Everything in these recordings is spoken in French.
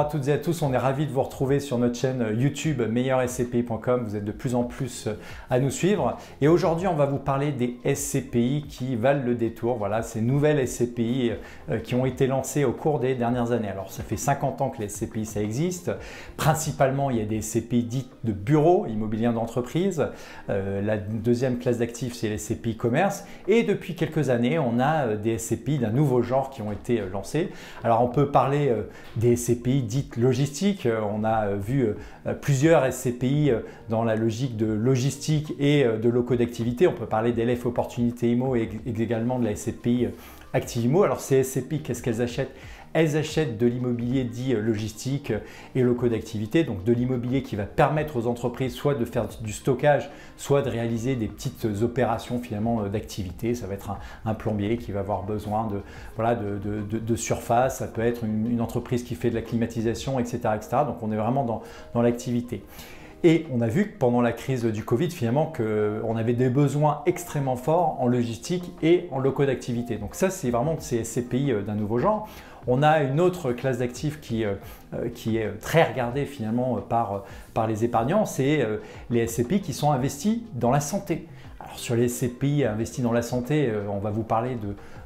à toutes et à tous, on est ravis de vous retrouver sur notre chaîne YouTube meilleurscpi.com. Vous êtes de plus en plus à nous suivre et aujourd'hui on va vous parler des SCPI qui valent le détour. Voilà, ces nouvelles SCPI qui ont été lancées au cours des dernières années. Alors ça fait 50 ans que les SCPI ça existe. Principalement il y a des SCPI dites de bureau, immobilier d'entreprise. La deuxième classe d'actifs c'est les SCPI commerce et depuis quelques années on a des SCPI d'un nouveau genre qui ont été lancés. Alors on peut parler des SCPI dites logistiques. On a vu plusieurs SCPI dans la logique de logistique et de locaux d'activité. On peut parler d'LF Opportunité Immo et également de la SCPI Active Immo. Alors ces SCPI, qu'est-ce qu'elles achètent? Elles achètent de l'immobilier dit logistique et locaux d'activité, donc de l'immobilier qui va permettre aux entreprises soit de faire du stockage, soit de réaliser des petites opérations finalement d'activité. Ça va être un plombier qui va avoir besoin de surface, ça peut être une entreprise qui fait de la climatisation, etc. etc. Donc on est vraiment dans l'activité. Et on a vu que pendant la crise du Covid, finalement, qu'on avait des besoins extrêmement forts en logistique et en locaux d'activité. Donc ça, c'est vraiment ces SCPI d'un nouveau genre. On a une autre classe d'actifs qui est très regardée finalement par les épargnants, c'est les SCPI qui sont investis dans la santé. Alors sur les SCPI investis dans la santé, on va vous parler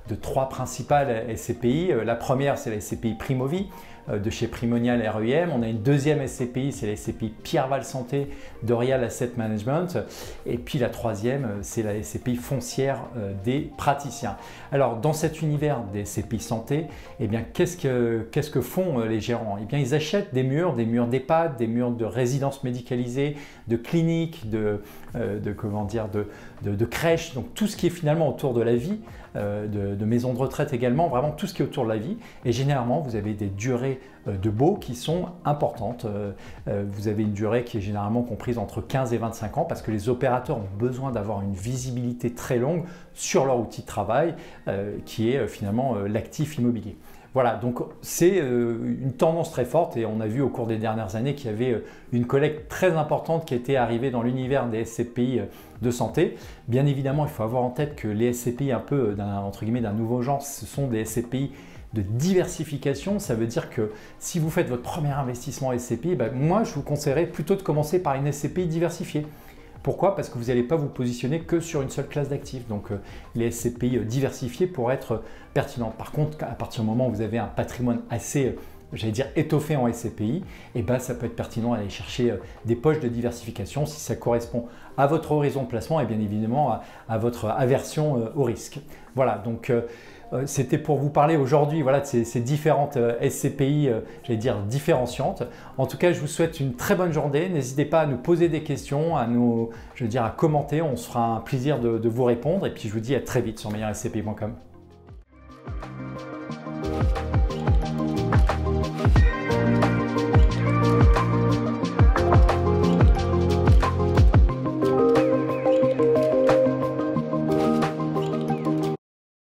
de trois principales SCPI. La première, c'est la SCPI Primovie de chez Primonial REM. On a une deuxième SCPI, c'est la SCPI Pierreval Santé de Real Asset Management. Et puis la troisième, c'est la SCPI foncière des praticiens. Alors dans cet univers des SCPI santé, eh bien qu'est-ce que font les gérants? Eh bien ils achètent des murs d'EHPAD, des murs de résidences médicalisées, de cliniques, de crèches, donc tout ce qui est finalement autour de la vie, de maisons de retraite également, vraiment tout ce qui est autour de la vie. Et généralement, vous avez des durées de baux qui sont importantes. Vous avez une durée qui est généralement comprise entre 15 et 25 ans parce que les opérateurs ont besoin d'avoir une visibilité très longue sur leur outil de travail qui est finalement l'actif immobilier. Voilà, donc c'est une tendance très forte et on a vu au cours des dernières années qu'il y avait une collecte très importante qui était arrivée dans l'univers des SCPI de santé. Bien évidemment, il faut avoir en tête que les SCPI un peu entre guillemets d'un nouveau genre, ce sont des SCPI de diversification. Ça veut dire que si vous faites votre premier investissement SCPI, moi je vous conseillerais plutôt de commencer par une SCPI diversifiée. Pourquoi? Parce que vous n'allez pas vous positionner que sur une seule classe d'actifs. Donc les SCPI diversifiés pourraient être pertinentes. Par contre, à partir du moment où vous avez un patrimoine assez, j'allais dire, étoffé en SCPI, ça peut être pertinent d'aller chercher des poches de diversification si ça correspond à votre horizon de placement et bien évidemment à votre aversion au risque. Voilà, donc c'était pour vous parler aujourd'hui de ces différentes SCPI, j'allais dire différenciantes. En tout cas, je vous souhaite une très bonne journée. N'hésitez pas à nous poser des questions, à commenter. On se fera un plaisir de vous répondre. Et puis, je vous dis à très vite sur meilleurscpi.com.